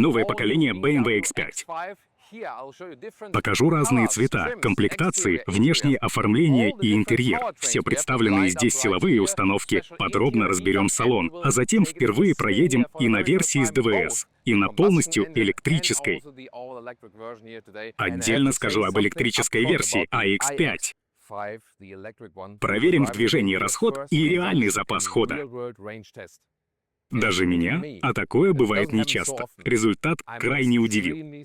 Новое поколение BMW X5. Покажу разные цвета, комплектации, внешнее оформление и интерьер. Все представленные здесь силовые установки. Подробно разберем салон, а затем впервые проедем и на версии с ДВС, и на полностью электрической. Отдельно скажу об электрической версии iX5. Проверим в движении расход и реальный запас хода. Даже меня, а такое бывает нечасто. Результат крайне удивил.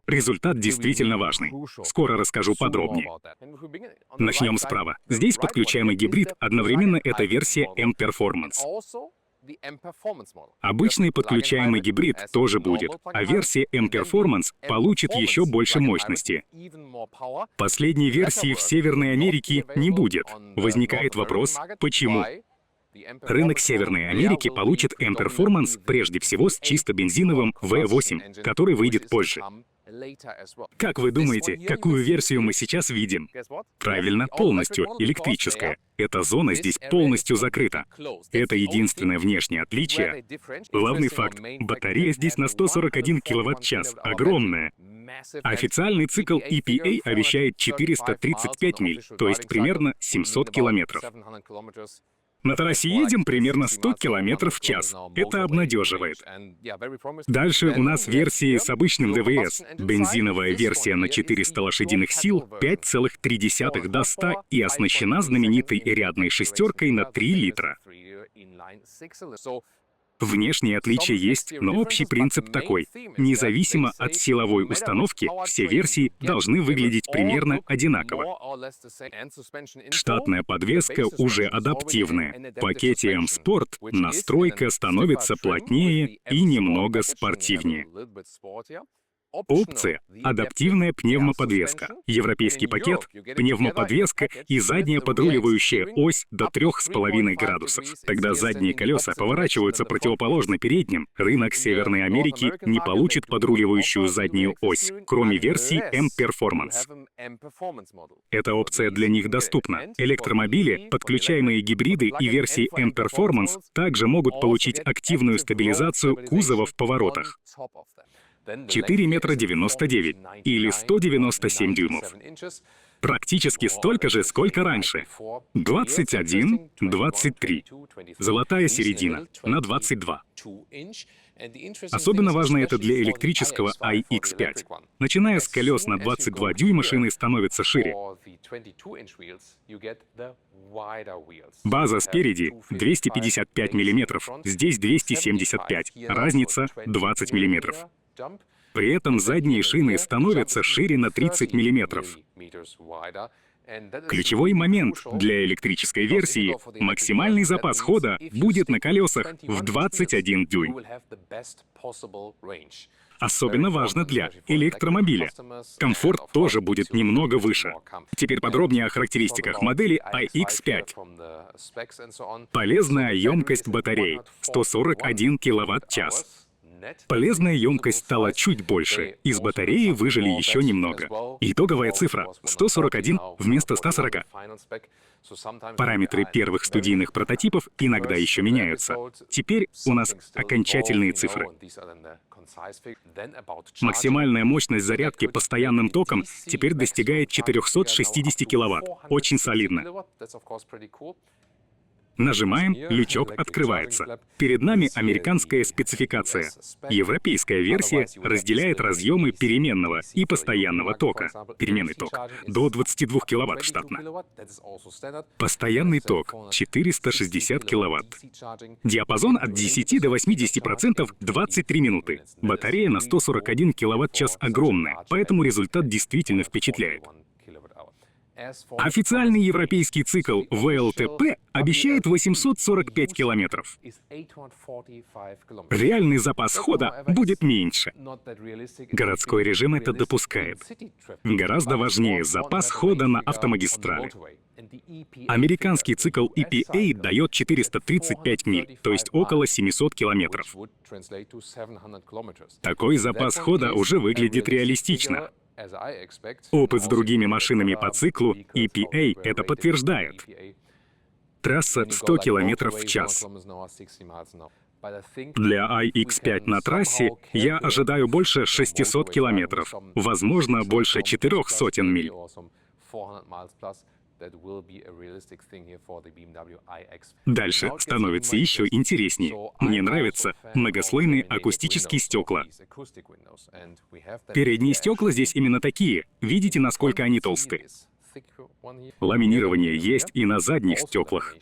Результат действительно важный. Скоро расскажу подробнее. Начнем справа. Здесь подключаемый гибрид, одновременно это версия M-Performance. Обычный подключаемый гибрид тоже будет, а версия M-Performance получит еще больше мощности. Последней версии в Северной Америке не будет. Возникает вопрос, почему? Рынок Северной Америки получит M-Performance прежде всего с чисто бензиновым V8, который выйдет позже. Как вы думаете, какую версию мы сейчас видим? Правильно, полностью электрическая. Эта зона здесь полностью закрыта. Это единственное внешнее отличие. Главный факт — батарея здесь на 141 киловатт-час, огромная. Официальный цикл EPA обещает 435 миль, то есть примерно 700 километров. На трассе едем примерно 100 километров в час. Это обнадеживает. Дальше у нас версии с обычным ДВС. Бензиновая версия на 400 лошадиных сил, 5,3 до 100 и оснащена знаменитой рядной шестеркой на 3 литра. Внешние отличия есть, но общий принцип такой. Независимо от силовой установки, все версии должны выглядеть примерно одинаково. Штатная подвеска уже адаптивная. В пакете M-Sport настройка становится плотнее и немного спортивнее. Опция — адаптивная пневмоподвеска. Европейский пакет — пневмоподвеска и задняя подруливающая ось до 3,5 градусов. Тогда задние колеса поворачиваются противоположно передним. Рынок Северной Америки не получит подруливающую заднюю ось, кроме версии M-Performance. Эта опция для них доступна. Электромобили, подключаемые гибриды и версии M-Performance также могут получить активную стабилизацию кузова в поворотах. 4 метра 99 или 197 дюймов. Практически столько же, сколько раньше. 21, 23. Золотая середина на 22. Особенно важно это для электрического iX5. Начиная с колес на 22 дюйма шины становятся шире. База спереди 255 миллиметров, здесь 275. Разница 20 миллиметров. При этом задние шины становятся шире на 30 миллиметров. Ключевой момент для электрической версии — максимальный запас хода будет на колесах в 21 дюйм. Особенно важно для электромобиля. Комфорт тоже будет немного выше. Теперь подробнее о характеристиках модели iX5. Полезная емкость батареи — 141 киловатт-час. Полезная емкость стала чуть больше. Из батареи выжили еще немного. Итоговая цифра — 141 вместо 140. Параметры первых студийных прототипов иногда еще меняются. Теперь у нас окончательные цифры. Максимальная мощность зарядки постоянным током теперь достигает 460 киловатт. Очень солидно. Нажимаем, лючок открывается. Перед нами американская спецификация. Европейская версия разделяет разъемы переменного и постоянного тока. Переменный ток до 22 киловатт штатно. Постоянный ток 460 киловатт. Диапазон от 10 до 80% 23 минуты. Батарея на 141 киловатт-час огромная, поэтому результат действительно впечатляет. Официальный европейский цикл ВЛТП обещает 845 километров. Реальный запас хода будет меньше. Городской режим это допускает. Гораздо важнее запас хода на автомагистрали. Американский цикл EPA дает 435 миль, то есть около 700 километров. Такой запас хода уже выглядит реалистично. Опыт с другими машинами по циклу EPA это подтверждает. Трасса 100 километров в час. Для iX5 на трассе я ожидаю больше 600 километров, возможно, больше 400 миль. Дальше становится еще интереснее. Мне нравятся многослойные акустические стекла. Передние стекла здесь именно такие. Видите, насколько они толстые? Ламинирование есть и на задних стеклах.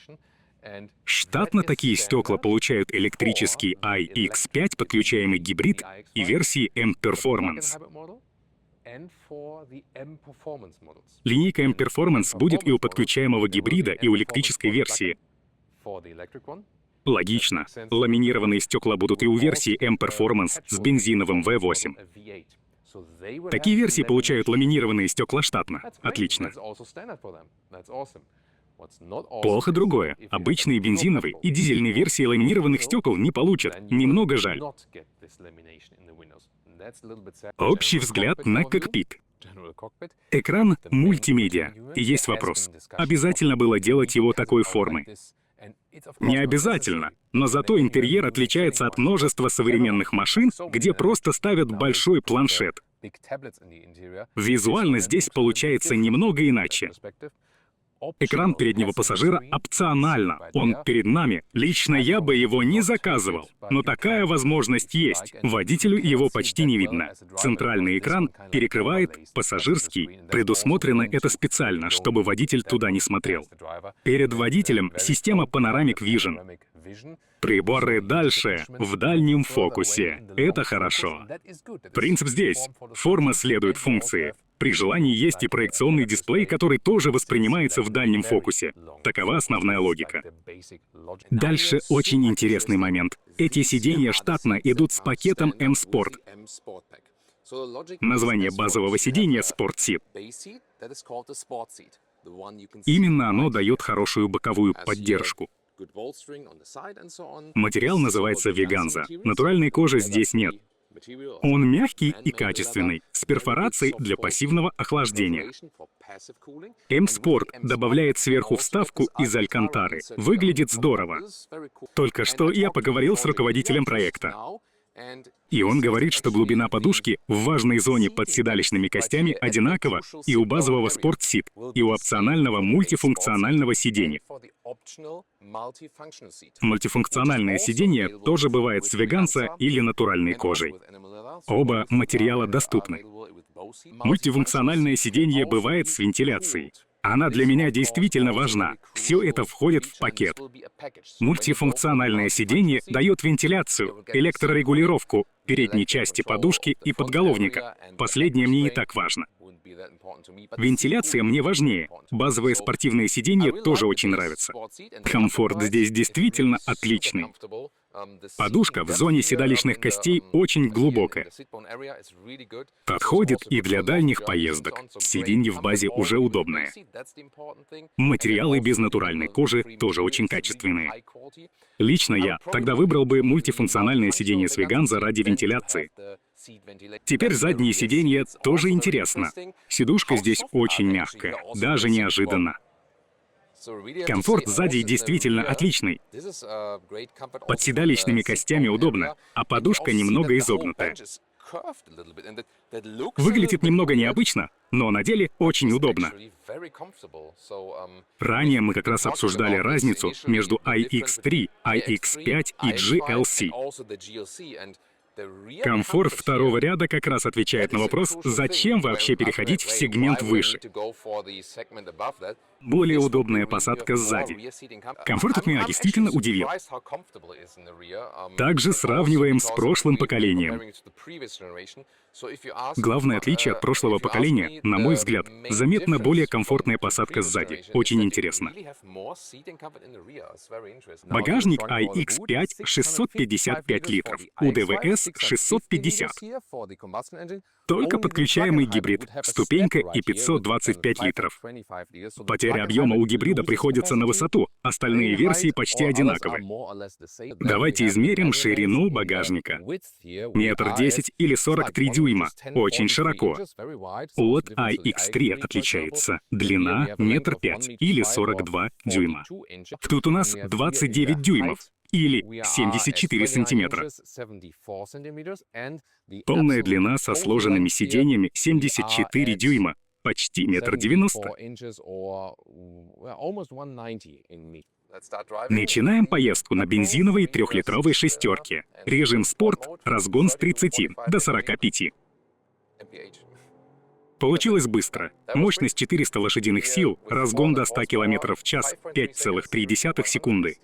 Штатно такие стекла получают электрический iX5, подключаемый гибрид, и версии M-Performance. Линейка M-Performance будет и у подключаемого гибрида, и у электрической версии. Логично. Ламинированные стекла будут и у версии M-Performance с бензиновым V8. Такие версии получают ламинированные стекла штатно. Отлично. Плохо другое. Обычные бензиновые и дизельные версии ламинированных стекол не получат. Немного жаль. Общий взгляд на кокпит. Экран мультимедиа. И есть вопрос. Обязательно было делать его такой формы? Не обязательно, но зато интерьер отличается от множества современных машин, где просто ставят большой планшет. Визуально здесь получается немного иначе. Экран переднего пассажира опционально. Он перед нами. Лично я бы его не заказывал. Но такая возможность есть. Водителю его почти не видно. Центральный экран перекрывает пассажирский. Предусмотрено это специально, чтобы водитель туда не смотрел. Перед водителем система Panoramic Vision. Приборы дальше, в дальнем фокусе. Это хорошо. Принцип здесь. Форма следует функции. При желании есть и проекционный дисплей, который тоже воспринимается в дальнем фокусе. Такова основная логика. Дальше очень интересный момент. Эти сиденья штатно идут с пакетом M-Sport. Название базового сиденья Sport Seat. Именно оно дает хорошую боковую поддержку. Материал называется веганза. Натуральной кожи здесь нет. Он мягкий и качественный, с перфорацией для пассивного охлаждения. M-Sport добавляет сверху вставку из алькантары. Выглядит здорово. Только что я поговорил с руководителем проекта. И он говорит, что глубина подушки в важной зоне под седалищными костями одинакова и у базового Sport Seat, и у опционального мультифункционального сиденья. Мультифункциональное сиденье тоже бывает с веганца или натуральной кожей. Оба материала доступны. Мультифункциональное сиденье бывает с вентиляцией. Она для меня действительно важна. Все это входит в пакет. Мультифункциональное сиденье дает вентиляцию, электрорегулировку передней части подушки и подголовника. Последнее мне не так важно. Вентиляция мне важнее. Базовое спортивное сиденье тоже очень нравится. Комфорт здесь действительно отличный. Подушка в зоне седалищных костей очень глубокая. Подходит и для дальних поездок. Сиденье в базе уже удобное. Материалы без натуральной кожи тоже очень качественные. Лично я тогда выбрал бы мультифункциональное сиденье с веганза ради вентиляции. Теперь задние сиденья тоже интересно. Сидушка здесь очень мягкая, даже неожиданно. Комфорт сзади действительно отличный. Под седалищными костями удобно, а подушка немного изогнутая. Выглядит немного необычно, но на деле очень удобно. Ранее мы как раз обсуждали разницу между iX3, iX5 и GLC. Комфорт второго ряда как раз отвечает на вопрос, зачем вообще переходить в сегмент выше. Более удобная посадка сзади. Комфорт от меня действительно удивил. Также сравниваем с прошлым поколением. Главное отличие от прошлого поколения, на мой взгляд, заметно более комфортная посадка сзади. Очень интересно. Багажник iX5 655 литров, у ДВС 650. Только подключаемый гибрид, ступенька и 525 литров. Потеря объема у гибрида приходится на высоту, остальные версии почти одинаковы. Давайте измерим ширину багажника. 1,10 м или 43 дюйма. Очень широко. От iX3 отличается. Длина 1,5 м или 42 дюйма. Тут у нас 29 дюймов. или 74 сантиметра. Полная длина со сложенными сиденьями 74 дюйма, почти 1,90 м. Начинаем поездку на бензиновой 3-литровой шестерке. Режим «Спорт», разгон с 30 до 45. Получилось быстро. Мощность 400 лошадиных сил, разгон до 100 км в час, 5,3 секунды.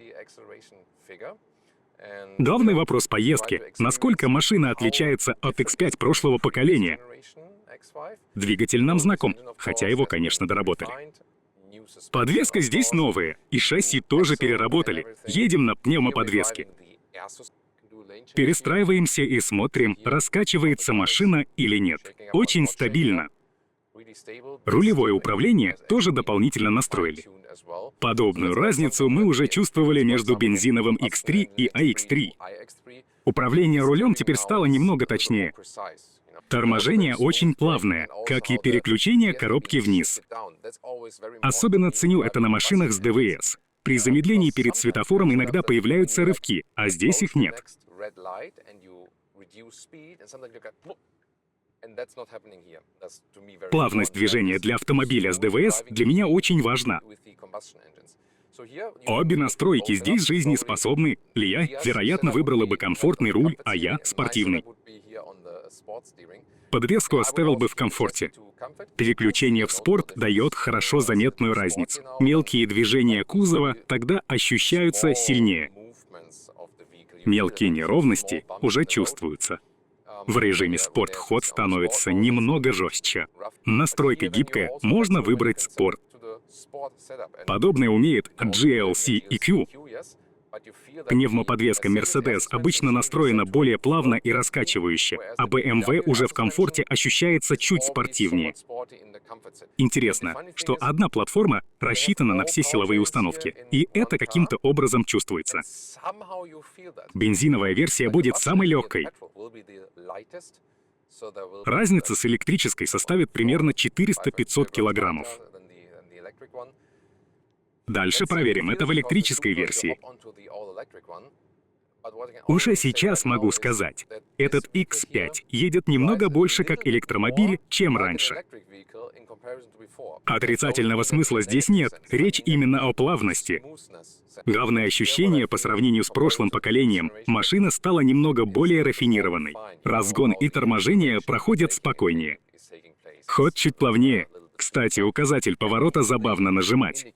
Главный вопрос поездки — насколько машина отличается от X5 прошлого поколения? Двигатель нам знаком, хотя его, конечно, доработали. Подвеска здесь новая, и шасси тоже переработали. Едем на пневмоподвеске. Перестраиваемся и смотрим, раскачивается машина или нет. Очень стабильно. Рулевое управление тоже дополнительно настроили. Подобную разницу мы уже чувствовали между бензиновым X3 и iX3. Управление рулем теперь стало немного точнее. Торможение очень плавное, как и переключение коробки вниз. Особенно ценю это на машинах с ДВС. При замедлении перед светофором иногда появляются рывки, а здесь их нет. Плавность движения для автомобиля с ДВС для меня очень важна. Обе настройки здесь жизнеспособны. Лия, вероятно, выбрала бы комфортный руль, а я — спортивный. Подвеску оставил бы в комфорте. Переключение в спорт дает хорошо заметную разницу. Мелкие движения кузова тогда ощущаются сильнее. Мелкие неровности уже чувствуются. В режиме «Спорт» ход становится немного жестче. Настройка гибкая, можно выбрать «Спорт». Подобное умеет GLC EQ. Пневмоподвеска Mercedes обычно настроена более плавно и раскачивающе, а BMW уже в комфорте ощущается чуть спортивнее. Интересно, что одна платформа рассчитана на все силовые установки, и это каким-то образом чувствуется. Бензиновая версия будет самой легкой. Разница с электрической составит примерно 400-500 килограммов. Дальше проверим это в электрической версии. Уже сейчас могу сказать, этот X5 едет немного больше как электромобиль, чем раньше. Отрицательного смысла здесь нет, речь именно о плавности. Главное ощущение по сравнению с прошлым поколением — машина стала немного более рафинированной. Разгон и торможение проходят спокойнее. Ход чуть плавнее. Кстати, указатель поворота забавно нажимать.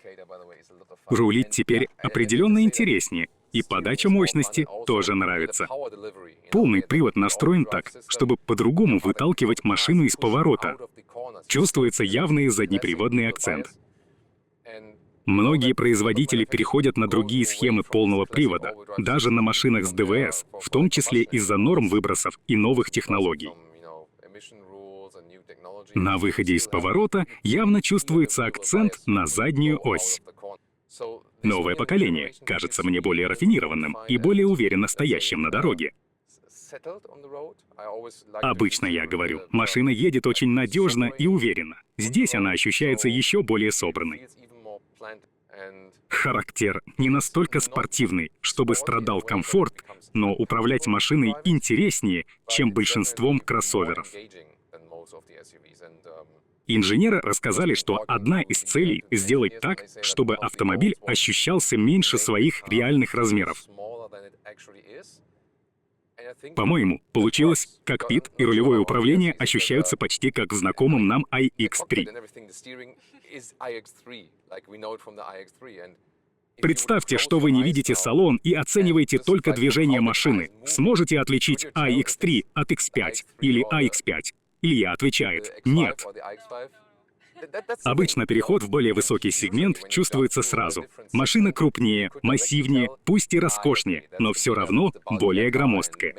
Рулить теперь определенно интереснее, и подача мощности тоже нравится. Полный привод настроен так, чтобы по-другому выталкивать машину из поворота. Чувствуется явный заднеприводный акцент. Многие производители переходят на другие схемы полного привода, даже на машинах с ДВС, в том числе из-за норм выбросов и новых технологий. На выходе из поворота явно чувствуется акцент на заднюю ось. Новое поколение кажется мне более рафинированным и более уверенно стоящим на дороге. Обычно я говорю, машина едет очень надежно и уверенно. Здесь она ощущается еще более собранной. Характер не настолько спортивный, чтобы страдал комфорт, но управлять машиной интереснее, чем большинством кроссоверов. Инженеры рассказали, что одна из целей — сделать так, чтобы автомобиль ощущался меньше своих реальных размеров. По-моему, получилось, кокпит и рулевое управление ощущаются почти как в знакомом нам iX3. Представьте, что вы не видите салон и оцениваете только движение машины. Сможете отличить iX3 от X5 или iX5? Илья отвечает: нет. Обычно переход в более высокий сегмент чувствуется сразу. Машина крупнее, массивнее, пусть и роскошнее, но все равно более громоздкая.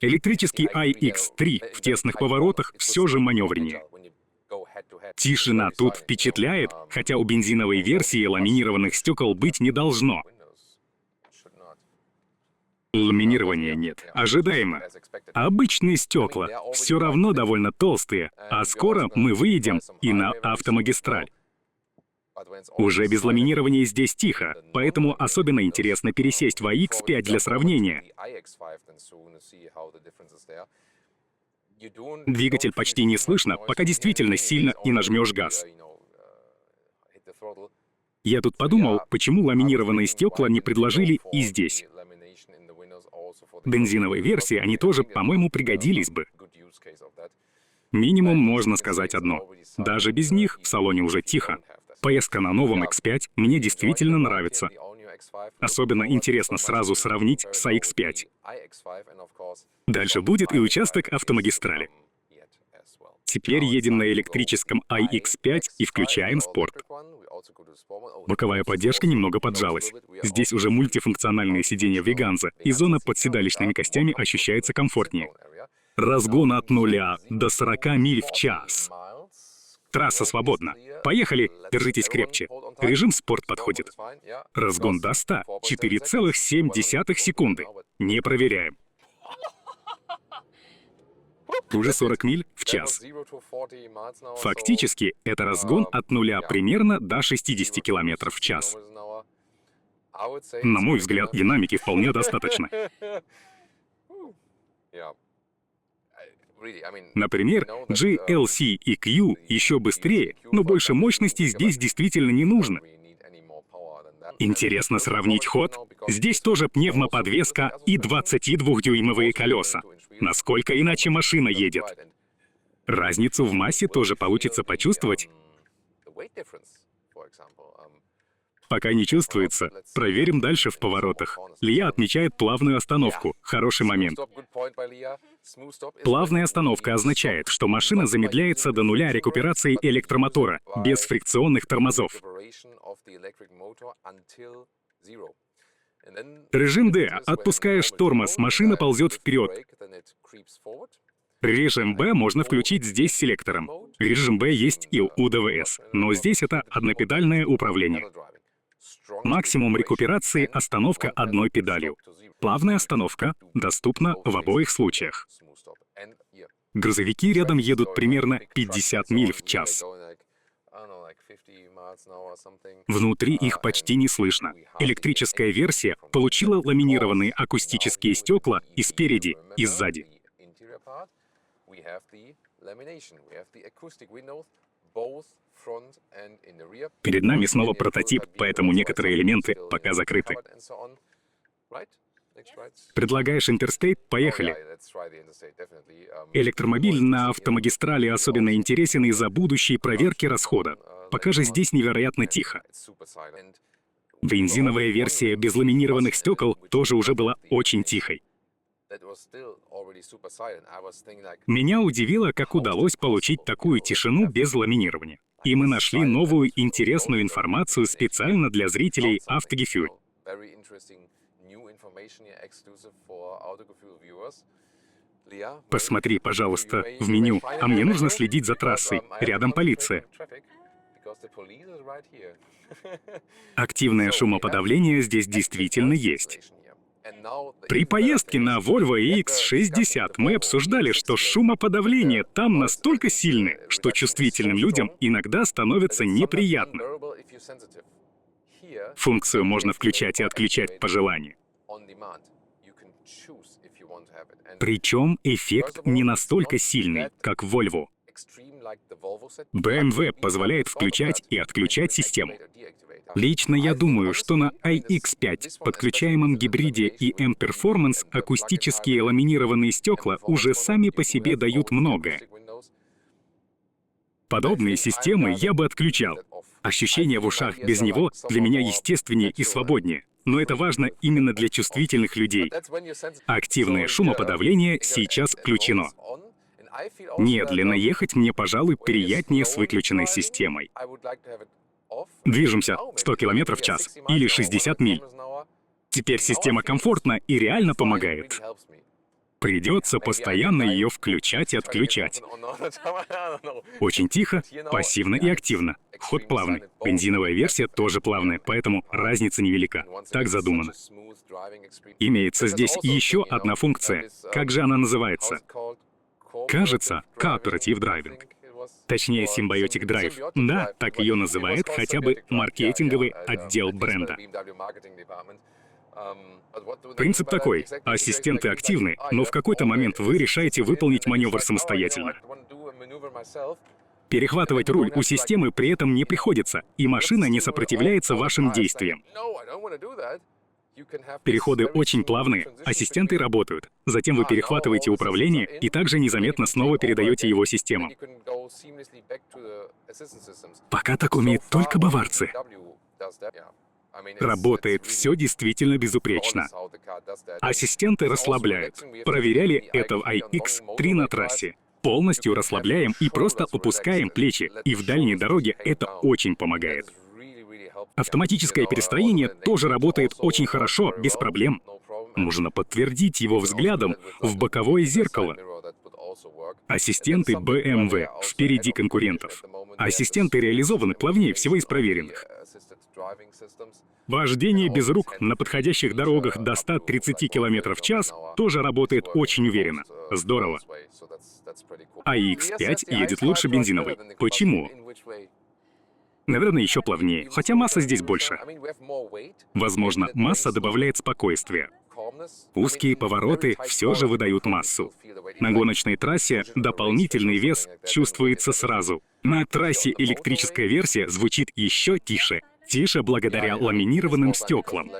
Электрический iX3 в тесных поворотах все же маневреннее. Тишина тут впечатляет, хотя у бензиновой версии ламинированных стекол быть не должно. Ламинирования нет. Ожидаемо. Обычные стекла все равно довольно толстые, а скоро мы выедем и на автомагистраль. Уже без ламинирования здесь тихо, поэтому особенно интересно пересесть в iX5 для сравнения. Двигатель почти не слышно, пока действительно сильно не нажмешь газ. Я тут подумал, почему ламинированные стекла не предложили и здесь. Бензиновой версии они тоже, по-моему, пригодились бы. Минимум можно сказать одно. Даже без них в салоне уже тихо. Поездка на новом X5 мне действительно нравится. Особенно интересно сразу сравнить с iX5. Дальше будет и участок автомагистрали. Теперь едем на электрическом iX5 и включаем спорт. Боковая поддержка немного поджалась. Здесь уже мультифункциональные сиденья Веганза, и зона под седалищными костями ощущается комфортнее. Разгон от 0 до 40 миль в час. Трасса свободна. Поехали, держитесь крепче. Режим спорт подходит. Разгон до 100 — 4,7 секунды. Не проверяем. Уже 40 миль в час. Фактически, это разгон от 0 примерно до 60 км в час. На мой взгляд, динамики вполне достаточно. Например, GLC EQ еще быстрее, но больше мощности здесь действительно не нужно. Интересно сравнить ход. Здесь тоже пневмоподвеска и 22-дюймовые колеса. Насколько иначе машина едет? Разницу в массе тоже получится почувствовать. Пока не чувствуется, проверим дальше в поворотах. Лия отмечает плавную остановку. Хороший момент. Плавная остановка означает, что машина замедляется до нуля рекуперации электромотора, без фрикционных тормозов. Режим D. Отпускаешь тормоз, машина ползет вперед. Режим B можно включить здесь селектором. Режим B есть и у ДВС, но здесь это однопедальное управление. Максимум рекуперации — остановка одной педалью. Плавная остановка доступна в обоих случаях. Грузовики рядом едут примерно 50 миль в час. Внутри их почти не слышно. Электрическая версия получила ламинированные акустические стекла и спереди, и сзади. Перед нами снова прототип, поэтому некоторые элементы пока закрыты. Предлагаешь интерстейт? Поехали. Электромобиль на автомагистрали особенно интересен из-за будущей проверки расхода. Пока же здесь невероятно тихо. Бензиновая версия без ламинированных стекол тоже уже была очень тихой. Меня удивило, как удалось получить такую тишину без ламинирования. И мы нашли новую интересную информацию специально для зрителей Автогефюр. Посмотри, пожалуйста, в меню. А мне нужно следить за трассой. Рядом полиция. Активное шумоподавление здесь действительно есть. При поездке на Volvo EX60 мы обсуждали, что шумоподавление там настолько сильное, что чувствительным людям иногда становится неприятно. Функцию можно включать и отключать по желанию. Причем эффект не настолько сильный, как в Volvo. BMW позволяет включать и отключать систему. Лично я думаю, что на iX5, подключаемом гибриде и M-Performance, акустические ламинированные стекла уже сами по себе дают многое. Подобные системы я бы отключал. Ощущение в ушах без него для меня естественнее и свободнее. Но это важно именно для чувствительных людей. Активное шумоподавление сейчас включено. Медленно ехать мне, пожалуй, приятнее с выключенной системой. Движемся 100 км в час или 60 миль. Теперь система комфортна и реально помогает. Придется постоянно ее включать и отключать. Очень тихо, пассивно и активно. Ход плавный. Бензиновая версия тоже плавная, поэтому разница невелика. Так задумано. Имеется здесь еще одна функция. Как же она называется? Кажется, Cooperative Driving. Точнее, Symbiotic Drive. Да, так ее называет хотя бы маркетинговый отдел бренда. Принцип такой. Ассистенты активны, но в какой-то момент вы решаете выполнить маневр самостоятельно. Перехватывать руль у системы при этом не приходится, и машина не сопротивляется вашим действиям. Переходы очень плавные, ассистенты работают. Затем вы перехватываете управление и также незаметно снова передаете его системам. Пока так умеют только баварцы. Работает все действительно безупречно. Ассистенты расслабляют. Проверяли это в iX3 на трассе. Полностью расслабляем и просто опускаем плечи. И в дальней дороге это очень помогает. Автоматическое перестроение тоже работает очень хорошо, без проблем. Можно подтвердить его взглядом в боковое зеркало. Ассистенты BMW впереди конкурентов. Ассистенты реализованы плавнее всего из проверенных. Вождение без рук на подходящих дорогах до 130 км в час тоже работает очень уверенно. Здорово. А iX5 едет лучше бензиновой. Почему? Наверное, еще плавнее, хотя масса здесь больше. Возможно, масса добавляет спокойствия. Узкие повороты все же выдают массу. На гоночной трассе дополнительный вес чувствуется сразу. На трассе электрическая версия звучит еще тише. Тише благодаря ламинированным стеклам.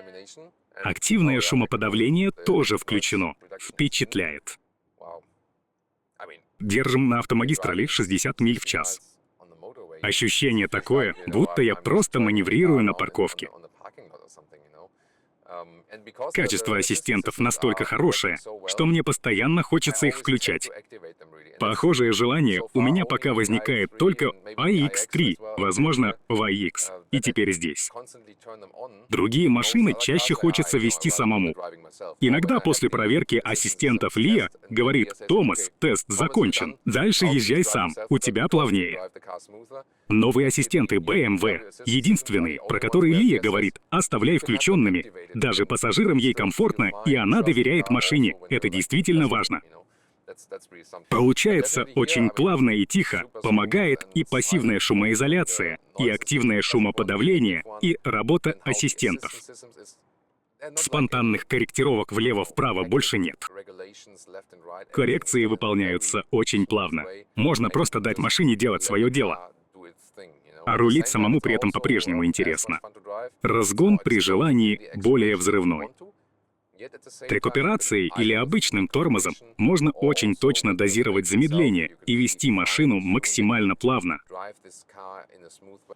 Активное шумоподавление тоже включено. Впечатляет. Держим на автомагистрали 60 миль в час. Ощущение такое, будто я просто маневрирую на парковке. Качество ассистентов настолько хорошее, что мне постоянно хочется их включать. Похожее желание у меня пока возникает только в iX3, возможно, в iX, и теперь здесь. Другие машины чаще хочется вести самому. Иногда после проверки ассистентов Лиа говорит: «Томас, тест закончен. Дальше езжай сам, у тебя плавнее». Новые ассистенты BMW единственные, про которые Лиа говорит: «Оставляй включенными». Даже пассажирам ей комфортно, и она доверяет машине. Это действительно важно. Получается очень плавно и тихо, помогает и пассивная шумоизоляция, и активное шумоподавление, и работа ассистентов. Спонтанных корректировок влево-вправо больше нет. Коррекции выполняются очень плавно. Можно просто дать машине делать свое дело. А рулить самому при этом по-прежнему интересно. Разгон при желании более взрывной. Рекуперацией или обычным тормозом можно очень точно дозировать замедление и вести машину максимально плавно.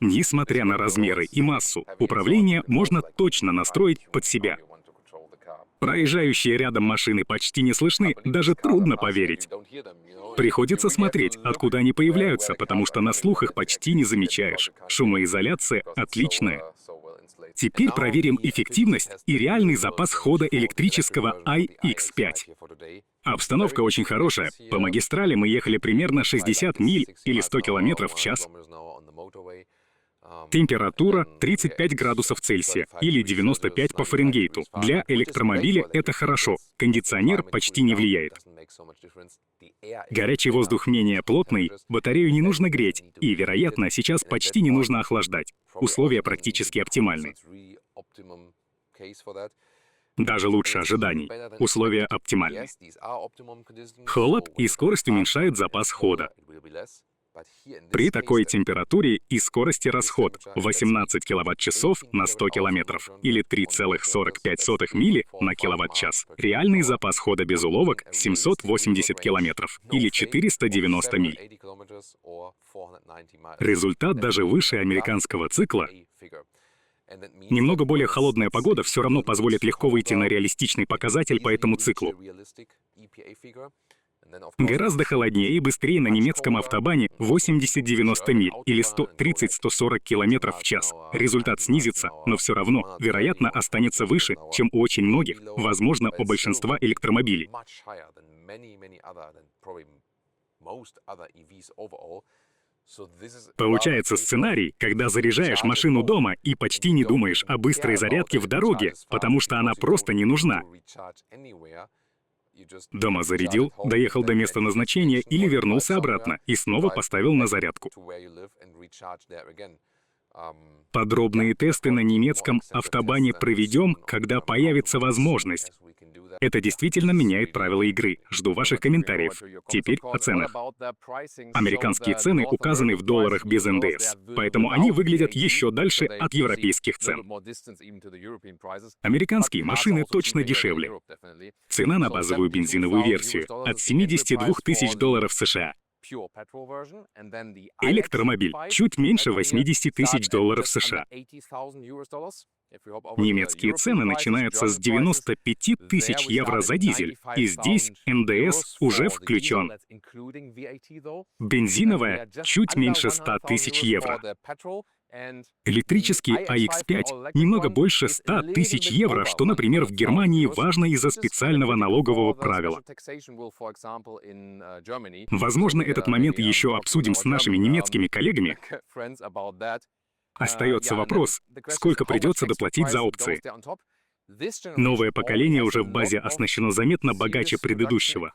Несмотря на размеры и массу, управление можно точно настроить под себя. Проезжающие рядом машины почти не слышны, даже трудно поверить. Приходится смотреть, откуда они появляются, потому что на слух их почти не замечаешь. Шумоизоляция отличная. Теперь проверим эффективность и реальный запас хода электрического iX5. Обстановка очень хорошая. По магистрали мы ехали примерно 60 миль или 100 км в час. Температура 35 градусов Цельсия или 95 по Фаренгейту. Для электромобиля это хорошо. Кондиционер почти не влияет. Горячий воздух менее плотный, батарею не нужно греть, и, вероятно, сейчас почти не нужно охлаждать. Условия практически оптимальны. Даже лучше ожиданий. Условия оптимальны. Холод и скорость уменьшают запас хода. При такой температуре и скорости расход 18 киловатт-часов на 100 километров или 3,45 мили на киловатт-час. Реальный запас хода без уловок 780 километров или 490 миль. Результат даже выше американского цикла. Немного более холодная погода все равно позволит легко выйти на реалистичный показатель по этому циклу. Гораздо холоднее и быстрее на немецком автобане 80-90 миль или 130-140 км в час. Результат снизится, но все равно, вероятно, останется выше, чем у очень многих, возможно, у большинства электромобилей. Получается сценарий, когда заряжаешь машину дома и почти не думаешь о быстрой зарядке в дороге, потому что она просто не нужна. Дома зарядил, доехал до места назначения или вернулся обратно и снова поставил на зарядку. Подробные тесты на немецком автобане проведем, когда появится возможность. Это действительно меняет правила игры. Жду ваших комментариев. Теперь о ценах. Американские цены указаны в долларах без НДС, поэтому они выглядят еще дальше от европейских цен. Американские машины точно дешевле. Цена на базовую бензиновую версию от $72 тысяч США. Электромобиль чуть меньше $80 тысяч США. Немецкие цены начинаются с 95 тысяч евро за дизель, и здесь НДС уже включен. Бензиновая чуть меньше 100 тысяч евро. Электрический iX5 немного больше 100 тысяч евро, что, например, в Германии важно из-за специального налогового правила. Возможно, этот момент еще обсудим с нашими немецкими коллегами. Остается вопрос, сколько придется доплатить за опции. Новое поколение уже в базе оснащено заметно богаче предыдущего.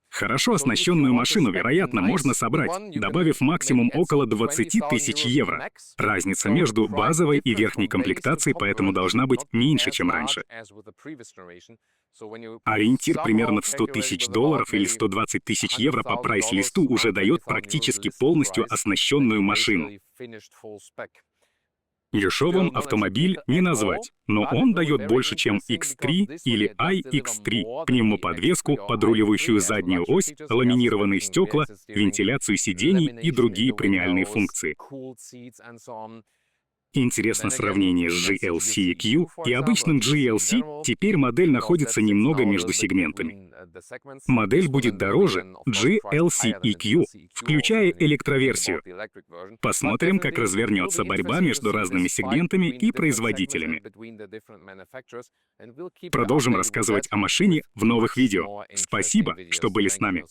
Хорошо оснащенную машину, вероятно, можно собрать, добавив максимум около 20 тысяч евро. Разница между базовой и верхней комплектацией поэтому должна быть меньше, чем раньше. Ориентир примерно в $100 тысяч или 120 тысяч евро по прайс-листу уже дает практически полностью оснащенную машину. Дешевым автомобиль не назвать, но он дает больше, чем X3 или iX3, пневмоподвеску, подруливающую заднюю ось, ламинированные стекла, вентиляцию сидений и другие премиальные функции. Интересно сравнение с GLC EQ и обычным GLC, теперь модель находится немного между сегментами. Модель будет дороже GLC EQ, включая электроверсию. Посмотрим, как развернется борьба между разными сегментами и производителями. Продолжим рассказывать о машине в новых видео. Спасибо, что были с нами.